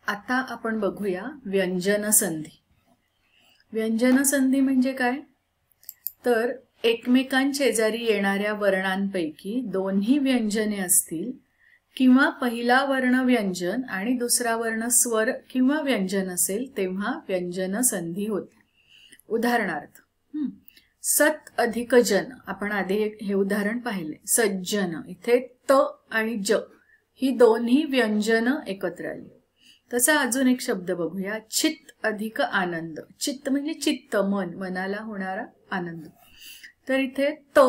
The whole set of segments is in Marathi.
आता आपण बघूया व्यंजन संधी। व्यंजन संधी म्हणजे काय? तर एकमेकांशेजारी येणाऱ्या वर्णांपैकी दोन्ही व्यंजने असतील किंवा पहिला वर्ण व्यंजन आणि दुसरा वर्ण स्वर किंवा व्यंजन असेल तेव्हा व्यंजन संधी होते। उदाहरणार्थ सत अधिक जन, आपण आधी हे उदाहरण पाहिले। सज्जन, इथे त आणि ज ही दोन्ही व्यंजन एकत्र आली। तसा अजून एक शब्द बघूया, चित्त अधिक आनंद। चित्त म्हणजे चित्त, मन, मनाला होणारा आनंद। तर इथे त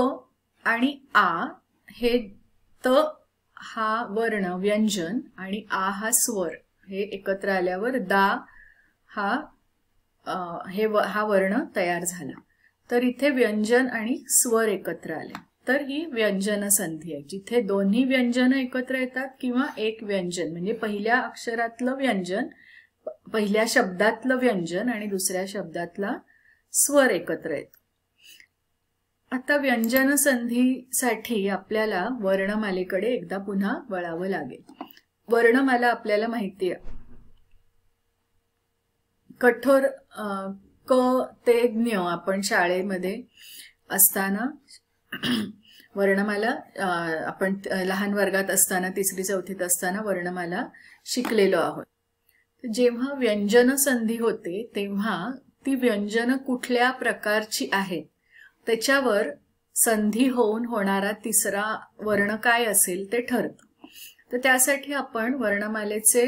आणि आ, हे त हा वर्ण व्यंजन आणि आ हा स्वर, हे एकत्र आल्यावर दा हा हा वर्ण तयार झाला। तर इथे व्यंजन आणि स्वर एकत्र आले, तर ही व्यंजन संधी आहे, जिथे दोन्ही व्यंजन एकत्र येतात किंवा एक व्यंजन म्हणजे पहिल्या अक्षरातलं व्यंजन, पहिल्या शब्दातलं व्यंजन आणि दुसऱ्या शब्दातला स्वर एकत्र येतो। आता व्यंजन संधीसाठी आपल्याला वर्णमालेकडे एकदा पुन्हा वळावं लागेल। वर्णमाला आपल्याला माहिती आहे, कठोर क ते ज्ञ आपण शाळेमध्ये असताना वर्णमाला आपण लहान वर्गात असताना, तिसरी चौथीत असताना वर्णमाला शिकलेलो आहोत। जेव्हा व्यंजन संधी होते तेव्हा ती व्यंजन कुठल्या प्रकारची आहेत त्याच्यावर संधी होऊन होणारा तिसरा वर्ण काय असेल ते ठरतं। तर त्यासाठी आपण वर्णमालेचे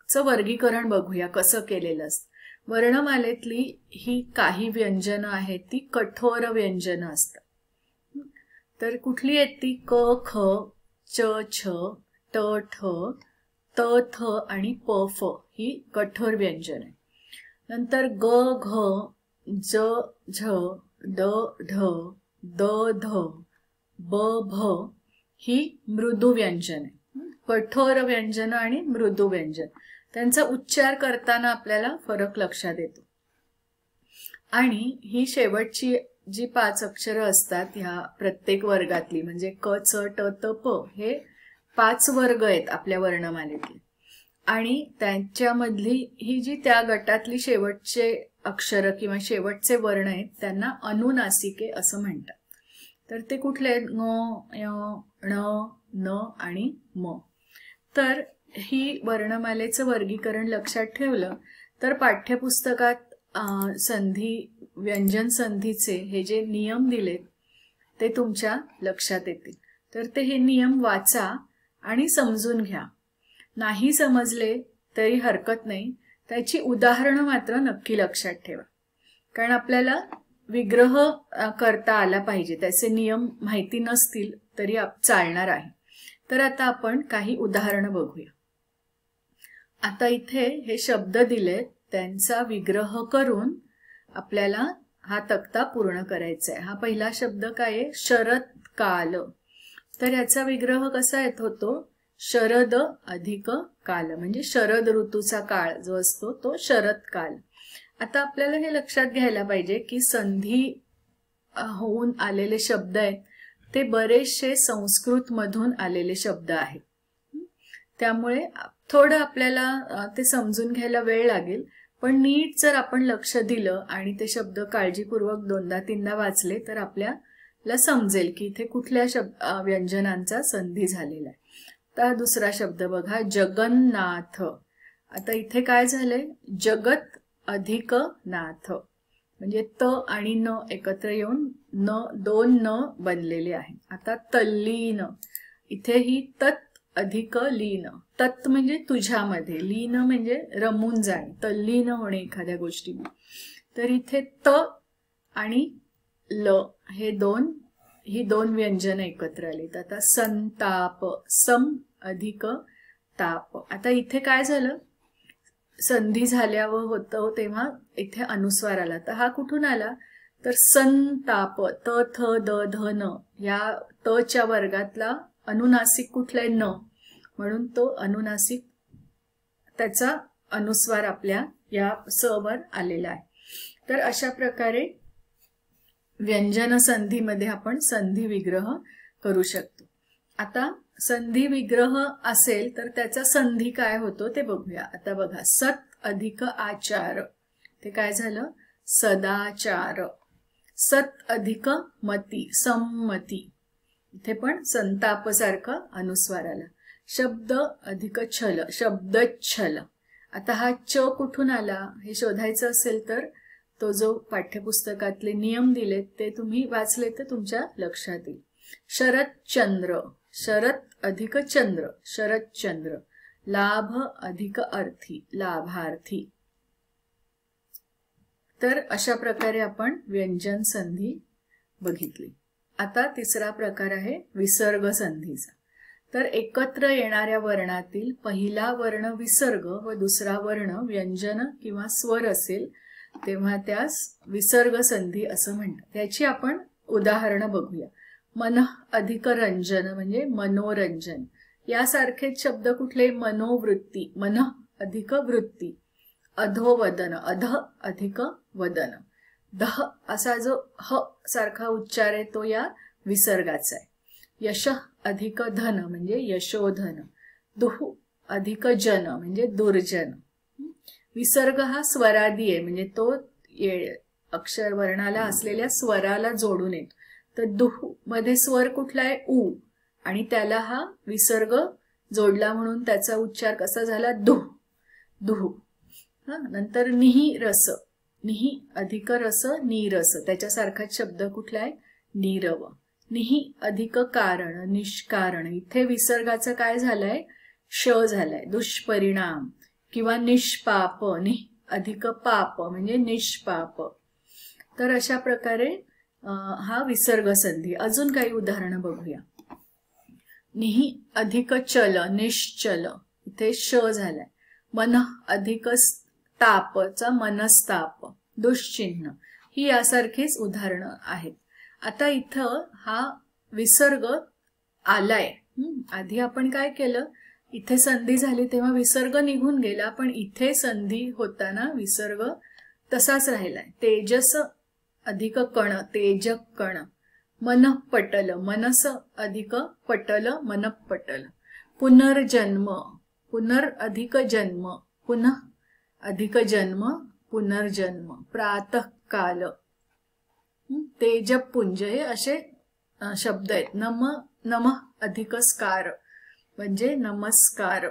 वर्गीकरण बघूया कसं केलेलं असतं। वर्णमालेतली ही काही व्यंजनं आहेत ती कठोर व्यंजनं असतात। तर कुठली आहेत ती? क, ख, च, छ, ट, ठ, त, थ आणि प, फ ही कठोर व्यंजन आहे। नंतर ग, घ, ज, झ, ड, ढ, द, ध, ब, भ ही मृदू व्यंजन आहे। कठोर व्यंजन आणि मृदू व्यंजन, त्यांचा उच्चार करताना आपल्याला फरक लक्षात येतो। आणि ही शेवटची जी 5 अक्षरं असतात ह्या प्रत्येक वर्गातली, म्हणजे क, च, ट, त, प हे 5 वर्ग आहेत आपल्या वर्णमालेतले, आणि त्यांच्यामधली ही जी त्या गटातली शेवटचे अक्षर किंवा शेवटचे वर्ण आहेत त्यांना अनुनासिके असं म्हणतात। तर ते कुठले आहेत? ङ, य, ण, न आणि म। तर ही वर्णमालेचं वर्गीकरण लक्षात ठेवलं तर पाठ्यपुस्तकात व्यंजन संधीचे हे जे नियम दिलेत ते तुमच्या लक्षात येतील। तर ते हे नियम वाचा आणि समजून घ्या। नाही समजले तरी हरकत नाही, त्याची उदाहरणं मात्र नक्की लक्षात ठेवा, कारण आपल्याला विग्रह करता आला पाहिजे। त्याचे नियम माहिती नसतील तरी चालणार आहे। तर आता आपण काही उदाहरणं बघूया। आता इथे हे शब्द दिलेत त्यांचा विग्रह करून आपल्याला हा तक्ता पूर्ण करायचा आहे। हा पहिला शब्द काय आहे? शरद काल। तर याचा विग्रह कसा येत होतो? शरद अधिक काल, म्हणजे शरद ऋतूचा काळ जो असतो तो शरद काल। आता आपल्याला हे लक्षात घ्यायला पाहिजे की संधी होऊन आलेले शब्द आहेत ते बरेचसे संस्कृत मधून आलेले शब्द आहेत, त्यामुळे थोडं आपल्याला ते समजून घ्यायला वेळ लागेल, पण नीट जर आपण लक्ष दिलं आणि ते शब्द काळजीपूर्वक 2दा-3दा वाचले तर आपल्याला समजेल की इथे कुठल्या व्यंजनांचा संधी झालेला आहे। तर दुसरा शब्द बघा, जगन्नाथ। आता इथे काय झालंय? जगत अधिक नाथ, म्हणजे त आणि न एकत्र येऊन दोन न बनलेले आहेत। आता तल्लीन, इथे ही तत् अधिक लीन। तत् म्हणजे तुझ्यामध्ये, लीन म्हणजे रमून जाणे, तल्लीन होणे एखाद्या गोष्टीमध्ये। तर इथे त आणि ल ही दोन व्यंजन एकत्र आलीत। आता संताप, सम अधिक ताप। आता इथे काय झालं? संधी झाल्यावर होतं तेव्हा इथे अनुस्वार आला, तर हा कुठून आला? तर संताप, त, थ, द, ध, न या त च्या वर्गातला अनुनासिक कुठलाय? न, म्हणून तो अनुनासिक त्याचा अनुस्वार आपल्या या स वर आलेला आहे। तर अशा प्रकारे व्यंजन संधीमध्ये आपण संधी विग्रह करू शकतो। आता संधी विग्रह असेल तर त्याचा संधी काय होतो ते बघूया. आता बघा, सत अधिक आचार, ते काय झालं? सदाचार. सत अधिक मती, संमती, इथे पण संताप सारखं अनुस्वार आला. शब्द अधिक छल, शब्दच्छल. आता हा च कुठून आला हे शोधायचं असेल तर तो जो पाठ्यपुस्तकातले नियम दिलेत ते तुम्ही वाचले तर तुमच्या लक्षात येईल. शरद चंद्र, शरद अधिक चंद्र, शरद चंद्र. लाभ अधिक अर्थी, लाभार्थी. तर अशा प्रकारे आपण व्यंजन संधी बघितली. आता तिसरा प्रकार आहे विसर्ग संधीचा. तर एकत्र येणाऱ्या वर्णातील पहिला वर्ण विसर्ग व दुसरा वर्ण व्यंजन किंवा स्वर असेल तेव्हा त्यास विसर्ग संधी असं म्हणतात. त्याची आपण उदाहरणं बघूया. मन अधिक रंजन म्हणजे मनोरंजन. यासारखेच शब्द कुठले? मनोवृत्ती, मन अधिक वृत्ती. अधोवदन, अध अधिक वदन. दह असा जो ह सारखा उच्चार आहे तो या विसर्गाचा आहे. यश अधिक धन म्हणजे यशोधन. दुह अधिक जन म्हणजे दुर्जन. विसर्ग हा स्वरादी आहे म्हणजे तो अक्षर वर्णाला असलेल्या स्वराला जोडून येतो. तर दुह मध्ये स्वर कुठला आहे? उ, आणि त्याला हा विसर्ग जोडला म्हणून त्याचा उच्चार कसा झाला? दुह, दुह. नंतर निही रस, निही अधिक रस नीरस, त्याच्यासारखाच शब्द कुठला आहे? नीरव. निही अधिक कारण, निष्कारण. इथे विसर्गाचं काय झालंय? श झालाय. दुष्परिणाम किंवा निष्पाप. निह अधिक पाप म्हणजे निष्पाप. तर अशा प्रकारे हा विसर्ग संधी. अजून काही उदाहरणं बघूया. निही अधिक चल, निश्चल. इथे श झालाय. मन अधिक तापचा मनस्ताप, दुष्चिन्ह. ही यासारखीच उदाहरणं आहेत. आता इथं हा विसर्ग आलाय. आधी आपण काय केलं? इथे संधी झाली तेव्हा विसर्ग निघून गेला, पण इथे संधी होताना विसर्ग तसाच राहिलाय. तेजस अधिक कण, तेजक कण. मन पटल, मनस अधिक पटल, मन पटल. पुनर्जन्म, पुनर अधिक जन्म, पुनः अधिक जन्म, पुनर्जन्म. प्रातःकाल, तेजपुंज, हे असे शब्द आहेत. नम अधिक स्कार म्हणजे नमस्कार.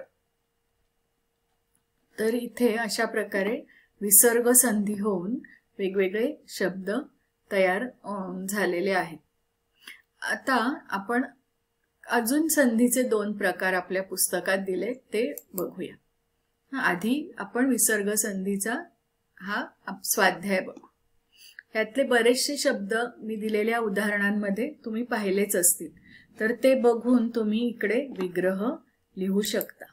तर इथे अशा प्रकारे विसर्ग संधी होऊन वेगवेगळे शब्द तयार झालेले आहेत. आता आपण अजून संधीचे 2 प्रकार आपल्या पुस्तकात दिले ते बघूया. आधी आपण विसर्ग संधीचा हा स्वाध्याय बघू. यातले बरेचसे शब्द मी दिलेल्या उदाहरणांमध्ये तुम्ही पाहिलेच असतील, तर ते बघून तुम्ही इकडे विग्रह लिहू शकता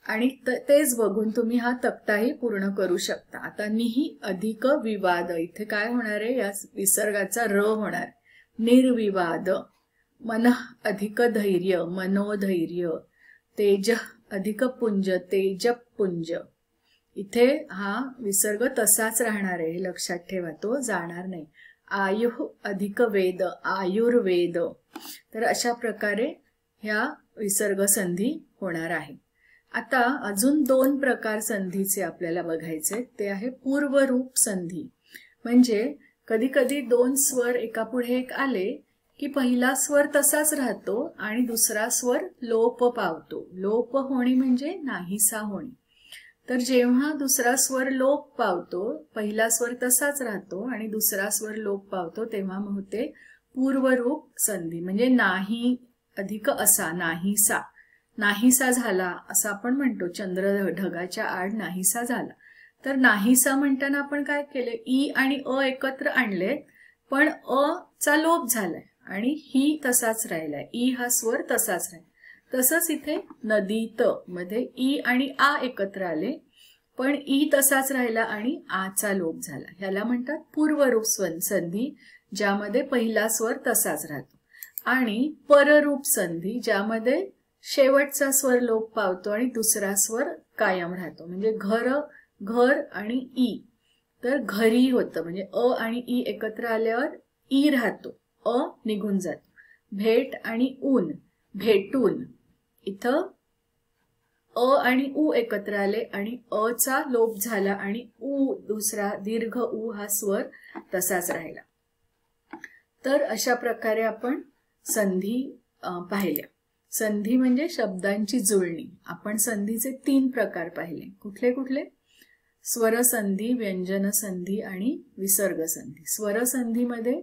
आणि तेच बघून तुम्ही हा तक्ताही पूर्ण करू शकता. आता निही अधिक विवाद, इथे काय होणार आहे? या विसर्गाचा र होणार. निर्विवाद. मन अधिक धैर्य, मनोधैर्य. तेज अधिक पुंज, तेजपुंज. इथे हा विसर्ग तसाच राहणार आहे, लक्षात ठेवा, तो जाणार नाही. आयुः अधिक वेद, आयुर्वेद. तर अशा प्रकारे ह्या विसर्ग संधी होणार आहे. आता अजून 2 प्रकार संधीचे आपल्याला बघायचे. ते आहे पूर्वरूप संधी. म्हणजे कधी कधी 2 स्वर एकापुढे एक आले की पहिला स्वर तसाच राहतो आणि दुसरा स्वर लोप पावतो. लोप होणे म्हणजे नाहीसा होणे. तर जेव्हा दुसरा स्वर लोप पावतो, पहिला स्वर तसाच राहतो आणि दुसरा स्वर लोप पावतो, तेव्हा होते पूर्वरूप संधी. म्हणजे नाही अधिक असा, नाहीसा. नाहीसा झाला असं आपण म्हणतो. चंद्र ढगाच्या आड नाहीसा झाला. तर नाहीसा म्हणताना आपण काय केले? ई आणि अ एकत्र आणले, पण अ चा लोप झालाय आणि ही तसाच राहिलाय. ई हा स्वर तसाच राहिला. तसंच इथे नदीत मध्ये ई आणि आ एकत्र आले, पण ई तसाच राहिला आणि आचा लोप झाला. ह्याला म्हणतात पूर्वरूप संधी, ज्यामध्ये पहिला स्वर तसाच राहतो. आणि पररूप संधी, ज्यामध्ये शेवटचा स्वर लोप पावतो आणि दुसरा स्वर कायम राहतो. म्हणजे घर, घर आणि ई. तर घरी होतं, म्हणजे अ आणि ई एकत्र आल्यावर ई राहतो, अ निघून जातो. भेट आणि ऊन, भेटून. इथं अ आणि उ एकत्र आले आणि अ चा लोप झाला आणि उ दुसरा दीर्घ उ हा स्वर तसाच राहिला. तर अशा प्रकारे आपण संधी पाहिल्या. संधी म्हणजे शब्दांची जुळणी. आपण संधीचे 3 प्रकार पाहिले. कुठले कुठले? स्वरसंधी, व्यंजन संधी आणि विसर्ग संधी. स्वरसंधीमध्ये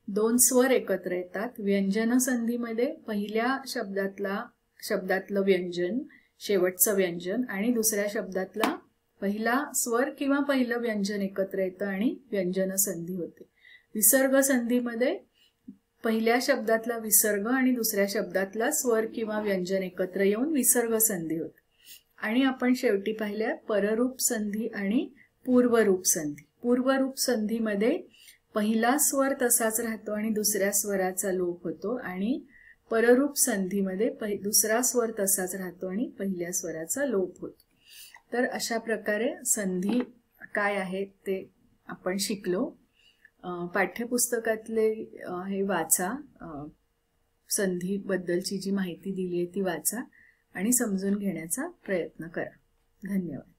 2 स्वर एकत्र येतात. व्यंजन संधीमध्ये पहिल्या शब्दातलं व्यंजन, शेवटचं व्यंजन आणि दुसऱ्या शब्दातला पहिला स्वर किंवा पहिलं व्यंजन एकत्र येतं आणि व्यंजन संधी होते. विसर्ग संधीमध्ये पहिल्या शब्दातला विसर्ग आणि दुसऱ्या शब्दातला स्वर किंवा व्यंजन एकत्र येऊन विसर्ग संधी होते. आणि आपण शेवटी पाहिल्या पररूप संधी आणि पूर्वरूप संधी. पूर्वरूप संधीमध्ये पहिला स्वर तसाच राहतो आणि दुसऱ्या स्वराचा लोप होतो आणि पररूप संधीमध्ये दुसरा स्वर तसाच राहतो आणि पहिल्या स्वराचा लोप होतो. तर अशा प्रकारे संधी काय आहे ते आपण शिकलो. पाठ्यपुस्तकातले हे वाचा, संधीबद्दलची जी माहिती दिली आहे ती वाचा आणि समजून घेण्याचा प्रयत्न करा. धन्यवाद.